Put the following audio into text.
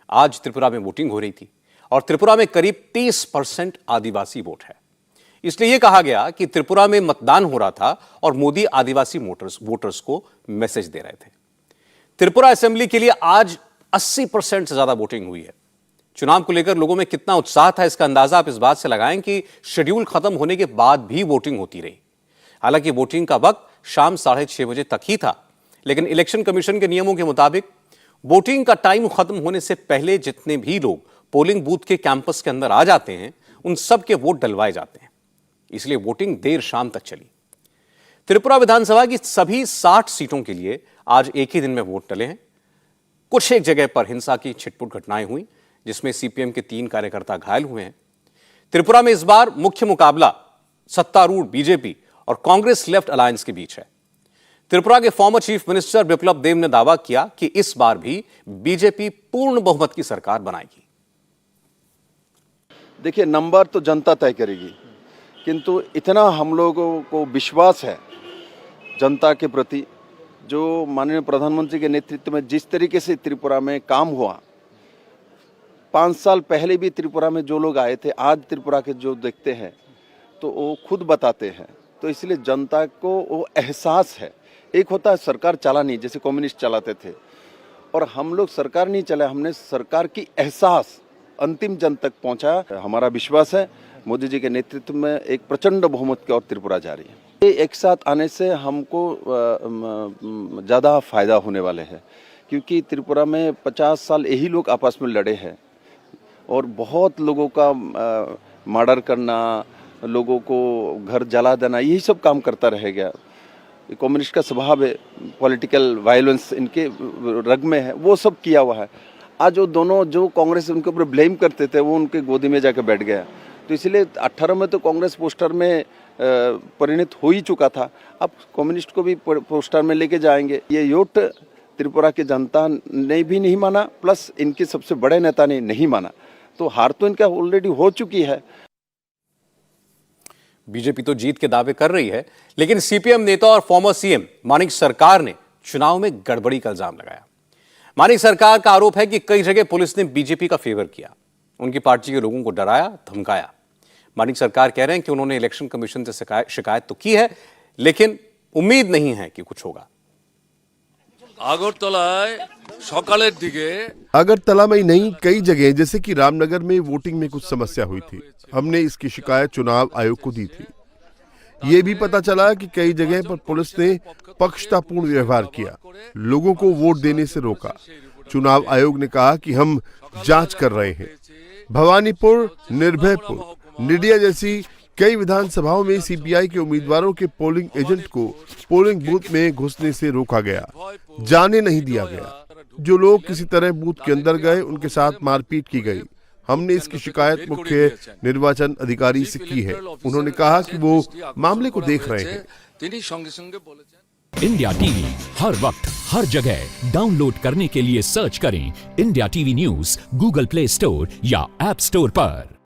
आज त्रिपुरा में वोटिंग हो रही थी और त्रिपुरा में करीब 30% आदिवासी वोट है। इसलिए यह कहा गया कि त्रिपुरा में मतदान हो रहा था और मोदी आदिवासी वोटर्स को मैसेज दे रहे थे। त्रिपुरा असेंबली के लिए आज 80% से ज्यादा वोटिंग हुई है। चुनाव को लेकर लोगों में कितना उत्साह था, इसका अंदाजा आप इस बात से लगाएं कि शेड्यूल खत्म होने के बाद भी वोटिंग होती रही। हालांकि वोटिंग का वक्त शाम 6:30 बजे तक ही था, लेकिन इलेक्शन कमीशन के नियमों के मुताबिक वोटिंग का टाइम खत्म होने से पहले जितने भी लोग पोलिंग बूथ के कैंपस के अंदर आ जाते हैं, उन सब के वोट डलवाए जाते हैं। इसलिए वोटिंग देर शाम तक चली। त्रिपुरा विधानसभा की सभी 60 सीटों के लिए आज एक ही दिन में वोट डले हैं। कुछ एक जगह पर हिंसा की छिटपुट घटनाएं हुई, जिसमें सीपीएम के 3 कार्यकर्ता घायल हुए हैं। त्रिपुरा में इस बार मुख्य मुकाबला सत्तारूढ़ बीजेपी और कांग्रेस लेफ्ट अलायंस के बीच है। त्रिपुरा के फॉर्मर चीफ मिनिस्टर बिप्लब देब ने दावा किया कि इस बार भी बीजेपी पूर्ण बहुमत की सरकार बनाएगी। देखिए, नंबर तो जनता तय करेगी, किंतु इतना हम लोगों को विश्वास है जनता के प्रति, जो माननीय प्रधानमंत्री के नेतृत्व में जिस तरीके से त्रिपुरा में काम हुआ। 5 साल पहले भी त्रिपुरा में जो लोग आए थे, आज त्रिपुरा के जो देखते हैं तो वो खुद बताते हैं। तो इसलिए जनता को वो एहसास है। एक होता है सरकार चलानी, जैसे कम्युनिस्ट चलाते थे, और हम लोग सरकार नहीं चलाए, हमने सरकार की एहसास अंतिम जन तक पहुंचाया। हमारा विश्वास है मोदी जी के नेतृत्व में एक प्रचंड बहुमत की ओर त्रिपुरा जा रही है। ये एक साथ आने से हमको ज़्यादा फायदा होने वाले है, क्योंकि त्रिपुरा में 50 साल यही लोग आपस में लड़े हैं और बहुत लोगों का मर्डर करना, लोगों को घर जला देना, यही सब काम करता रहेगा। कम्युनिस्ट का स्वभाव है, पॉलिटिकल वायलेंस इनके रग में है, वो सब किया हुआ है। आज वो दोनों जो कांग्रेस उनके ऊपर ब्लेम करते थे, वो उनके गोदी में जाकर बैठ गया। तो इसलिए 18 में तो कांग्रेस पोस्टर में परिणत हो ही चुका था, अब कम्युनिस्ट को भी पोस्टर में लेके जाएंगे। ये योट त्रिपुरा की जनता ने भी नहीं माना, प्लस इनके सबसे बड़े नेता ने नहीं माना, तो हार तो इनका ऑलरेडी हो चुकी है। बीजेपी तो जीत के दावे कर रही है, लेकिन सीपीएम नेता और फॉर्मर सीएम मानिक सरकार ने चुनाव में गड़बड़ी का इल्जाम लगाया। मानिक सरकार का आरोप है कि कई जगह पुलिस ने बीजेपी का फेवर किया, उनकी पार्टी के लोगों को डराया, धमकाया। मानिक सरकार कह रहे हैं कि उन्होंने इलेक्शन कमीशन से शिकायत तो की है, लेकिन उम्मीद नहीं है कि कुछ होगा। अगरतला में ही नहीं, कई जगह जैसे कि रामनगर में वोटिंग में कुछ समस्या हुई थी। हमने इसकी शिकायत चुनाव आयोग को दी थी। ये भी पता चला कि कई जगह पर पुलिस ने पक्षतापूर्ण व्यवहार किया, लोगों को वोट देने से रोका। चुनाव आयोग ने कहा कि हम जांच कर रहे हैं। भवानीपुर, निर्भयपुर, निडिया जैसी कई विधानसभाओं में सीपीआई के उम्मीदवारों के पोलिंग एजेंट को पोलिंग बूथ में घुसने से रोका गया, जाने नहीं दिया गया। जो लोग किसी तरह बूथ के अंदर गए, उनके साथ मारपीट की गई। हमने इसकी शिकायत मुख्य निर्वाचन अधिकारी से की है। उन्होंने कहा कि वो मामले को देख रहे हैं। इंडिया टीवी हर वक्त हर जगह डाउनलोड करने के लिए सर्च करें India TV news Google play store या ऐप स्टोर पर।